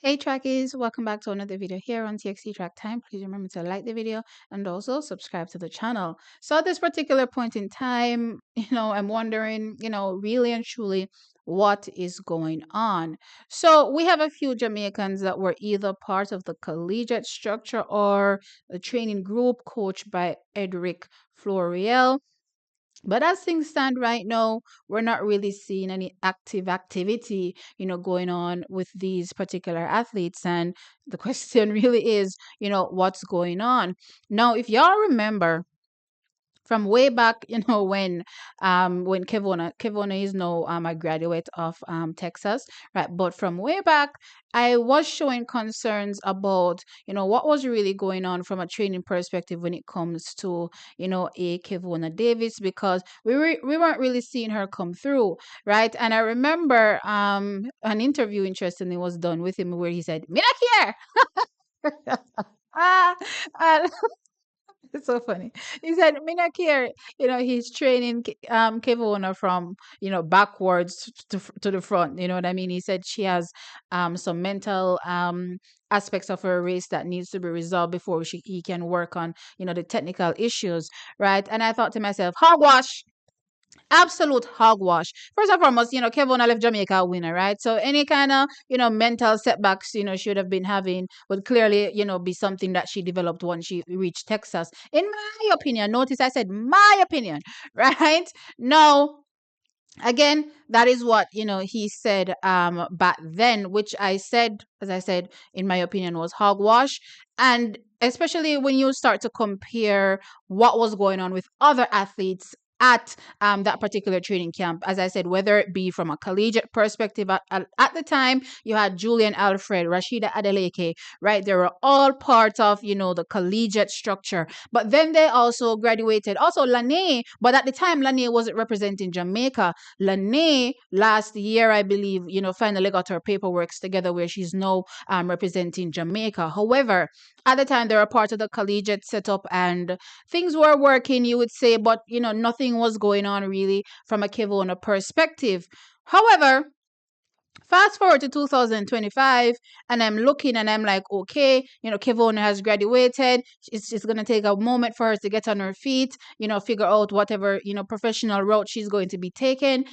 Hey trackies, welcome back to another video here on TXT Track Time. Please remember to like the video and also subscribe to the channel. So at this particular point in time, I'm wondering, really and truly what is going on. So we have a few Jamaicans that were either part of the collegiate structure or a training group coached by Edrick Floreal. But as things stand right now, we're not really seeing any active activity, going on with these particular athletes. And the question really is, what's going on? Now, if y'all remember, from way back, when Kevona is now a graduate of Texas, right? But from way back, I was showing concerns about what was really going on from a training perspective when it comes to a Kevona Davis, because we weren't really seeing her come through, right? And I remember an interview, interestingly, was done with him where he said, "Me not care." Ah, and it's so funny. He said, "Me not care." He's training Kevona from backwards to the front. You know what I mean? He said she has some mental aspects of her race that needs to be resolved before he can work on the technical issues, right? And I thought to myself, hogwash. Absolute hogwash. First and foremost, Kevin left Jamaica a winner, right? So any kind of, mental setbacks, should have been having would clearly, be something that she developed once she reached Texas. In my opinion, notice I said my opinion, right? No, again, that is what he said back then, which I said, as I said, in my opinion, was hogwash. And especially when you start to compare what was going on with other athletes at that particular training camp, as I said, whether it be from a collegiate perspective, at the time you had Julian Alfred, Rashida Adeleke, right? They were all part of the collegiate structure, but then they also graduated. Also Lanae, but at the time Lanae wasn't representing Jamaica. Lanae last year, I believe, finally got her paperwork together where she's now representing Jamaica. However, at the time they were part of the collegiate setup and things were working, you would say, but nothing was going on really from a Kevona perspective. However, fast forward to 2025, and I'm looking and I'm like, okay, Kevona has graduated. It's going to take a moment for her to get on her feet, figure out whatever, professional route she's going to be taking.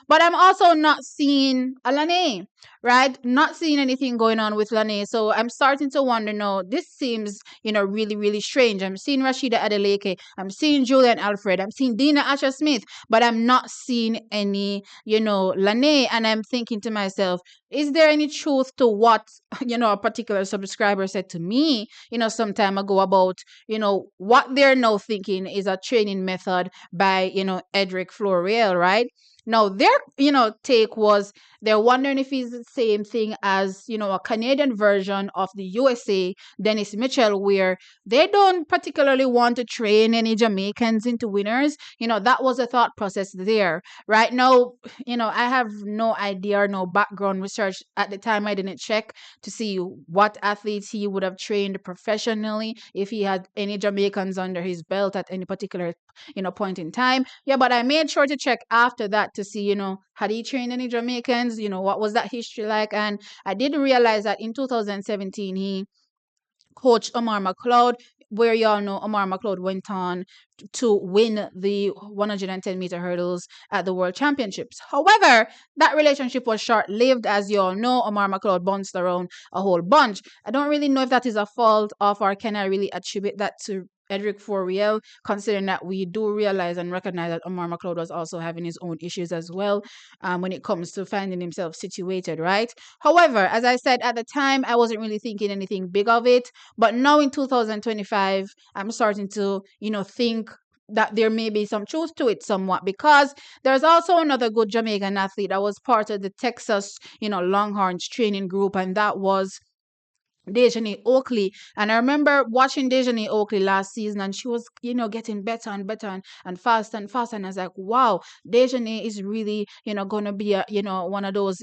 But I'm also not seeing Lanae, right? Not seeing anything going on with Lanae. So I'm starting to wonder, no, this seems, really, really strange. I'm seeing Rashida Adeleke. I'm seeing Julian Alfred. I'm seeing Dina Asher Smith, but I'm not seeing any Lanae. And I'm thinking to myself, is there any truth to what, a particular subscriber said to me, some time ago about, what they're now thinking is a training method by, Edrick Floreal, right? Now, their, take was they're wondering if it's the same thing as, a Canadian version of the USA, Dennis Mitchell, where they don't particularly want to train any Jamaicans into winners. That was a thought process there. Right now, I have no idea or no background research. At the time, I didn't check to see what athletes he would have trained professionally, if he had any Jamaicans under his belt at any particular point in time. Yeah, but I made sure to check after that to see, had he trained any Jamaicans, what was that history like? And I did realize that in 2017 he coach Omar McLeod, where y'all know Omar McLeod went on to win the 110-meter hurdles at the World Championships. However, that relationship was short-lived. As you all know, Omar McLeod bounced around a whole bunch. I don't really know if that is a fault of, or can I really attribute that to Edrick Floreal, considering that we do realize and recognize that Omar McLeod was also having his own issues as well, when it comes to finding himself situated, right? However, as I said at the time, I wasn't really thinking anything big of it. But now in 2025, I'm starting to, think that there may be some truth to it somewhat, because there's also another good Jamaican athlete that was part of the Texas, Longhorns training group, and that was Dejanay Oakley. And I remember watching Dejanay Oakley last season, and she was, getting better and better and faster and faster. And I was like, wow, Dejanay is really, going to be one of those,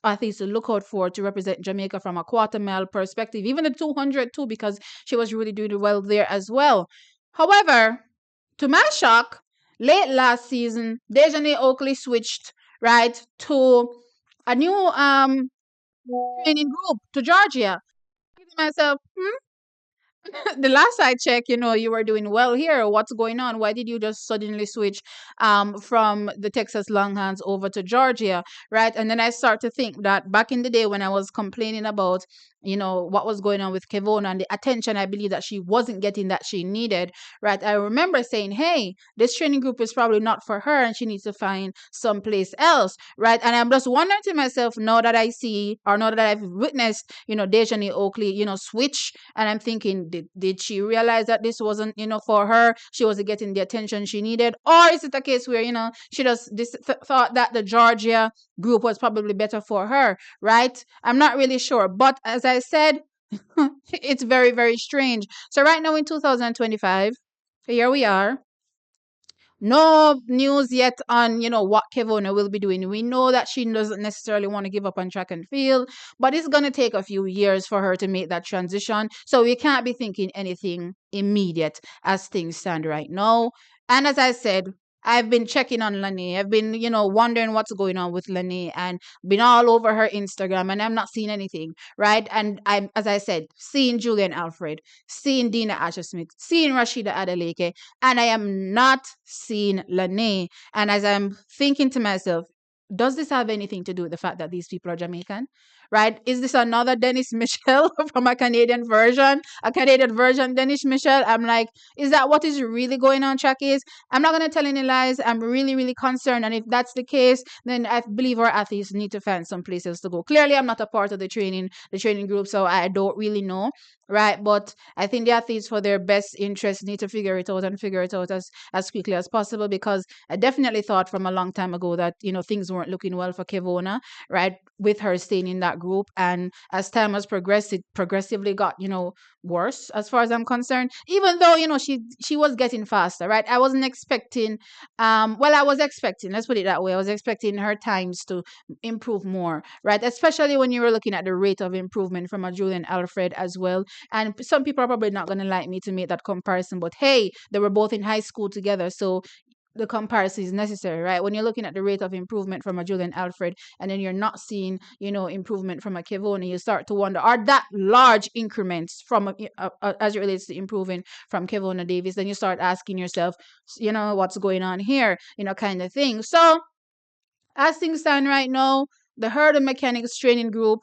athletes to look out for to represent Jamaica from a quarter mile perspective, even the 200 too, because she was really doing well there as well. However, to my shock, late last season, Dejanay Oakley switched right to a new training group to Georgia. I think to myself, the last I checked, you were doing well here. What's going on? Why did you just suddenly switch from the Texas Longhorns over to Georgia, right? And then I start to think that back in the day when I was complaining about, what was going on with Kevona and the attention I believe that she wasn't getting that she needed, right? I remember saying, hey, this training group is probably not for her and she needs to find someplace else, right? And I'm just wondering to myself, now that I see or now that I've witnessed, Dejani Oakley, switch, and I'm thinking, did she realize that this wasn't, for her? She wasn't getting the attention she needed? Or is it a case where, she just thought that the Georgia group was probably better for her, right? I'm not really sure. But as I said, it's very, very strange. So right now in 2025, here we are. No news yet on, what Kevona will be doing. We know that she doesn't necessarily want to give up on track and field, but it's going to take a few years for her to make that transition. So we can't be thinking anything immediate as things stand right now. And as I said, I've been checking on Lanae. I've been, wondering what's going on with Lanae and been all over her Instagram and I'm not seeing anything, right? And I'm, as I said, seeing Julian Alfred, seeing Dina Asher Smith, seeing Rashida Adeleke, and I am not seeing Lanae. And as I'm thinking to myself, does this have anything to do with the fact that these people are Jamaican? Right? Is this another Dennis Michelle from a Canadian version? A Canadian version Dennis Michelle? I'm like, is that what is really going on, Chuck? Is I'm not gonna tell any lies. I'm really, really concerned. And if that's the case, then I believe our athletes need to find some places to go. Clearly, I'm not a part of the training group, so I don't really know. Right. But I think the athletes for their best interest need to figure it out and figure it out as quickly as possible, because I definitely thought from a long time ago that, things weren't looking well for Kevona, right? With her staying in that group. And as time has progressed, it progressively got, worse as far as I'm concerned. Even though, she was getting faster, right? I wasn't expecting I was expecting, let's put it that way. I was expecting her times to improve more, right? Especially when you were looking at the rate of improvement from a Julian Alfred as well. And some people are probably not going to like me to make that comparison, but hey, they were both in high school together. So the comparison is necessary, right? When you're looking at the rate of improvement from a Julian Alfred and then you're not seeing, improvement from a Kevona, you start to wonder, are that large increments from as it relates to improving from Kevona Davis? Then you start asking yourself, what's going on here, kind of thing. So as things stand right now, the herd mechanics training group,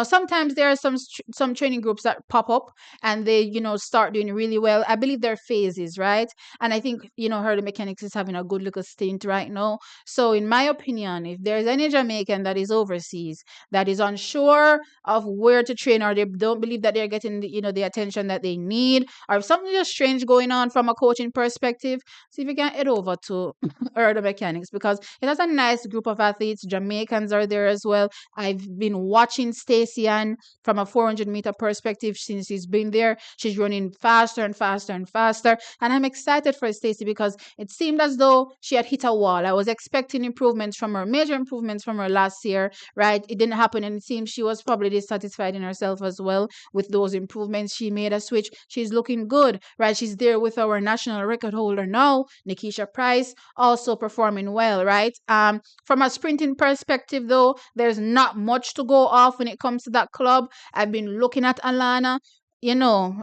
sometimes there are some training groups that pop up and they, start doing really well. I believe they're phases, right? And I think, herd mechanics is having a good little stint right now. So in my opinion, if there's any Jamaican that is overseas that is unsure of where to train, or they don't believe that they're getting the attention that they need, or if something just strange going on from a coaching perspective, see if you can head over to Earth Mechanics, because it has a nice group of athletes. Jamaicans are there as well. I've been watching Shelly-Ann from a 400-meter perspective since she's been there. She's running faster and faster and faster. And I'm excited for Stacey because it seemed as though she had hit a wall. I was expecting improvements from her, major improvements from her last year, right? It didn't happen. And it seems she was probably dissatisfied in herself as well with those improvements. She made a switch. She's looking good, right? She's there with our national record holder now, Nikisha Price, also performing well, right? From a sprinting perspective, though, there's not much to go off when it comes to that club. I've been looking at Alana.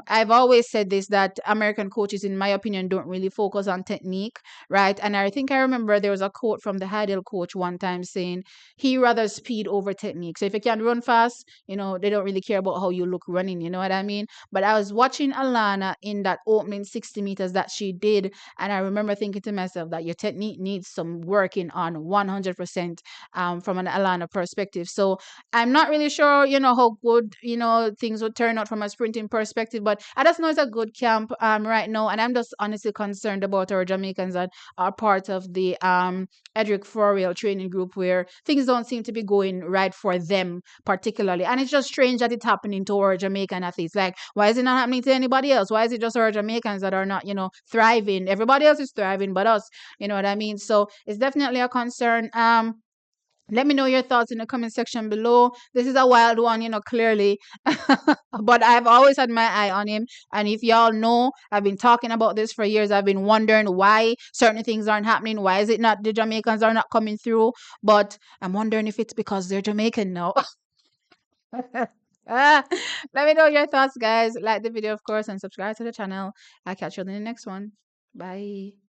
I've always said this, that American coaches, in my opinion, don't really focus on technique, right? And I think I remember there was a quote from the Heidel coach one time saying he rather speed over technique. So if you can run fast, they don't really care about how you look running, you know what I mean? But I was watching Alana in that opening 60 meters that she did, and I remember thinking to myself that your technique needs some working on 100% from an Alana perspective. So I'm not really sure, how good, things would turn out from a sprinting perspective, but I just know it's a good camp right now, and I'm just honestly concerned about our Jamaicans that are part of the Edrick Floreal training group, where things don't seem to be going right for them particularly. And it's just strange that it's happening to our Jamaican athletes. Like, why is it not happening to anybody else? Why is it just our Jamaicans that are not, thriving? Everybody else is thriving but us, you know what I mean? So it's definitely a concern. Let me know your thoughts in the comment section below. This is a wild one, clearly. But I've always had my eye on him. And if y'all know, I've been talking about this for years. I've been wondering why certain things aren't happening. Why is it not the Jamaicans are not coming through? But I'm wondering if it's because they're Jamaican now. Ah, let me know your thoughts, guys. Like the video, of course, and subscribe to the channel. I'll catch you in the next one. Bye.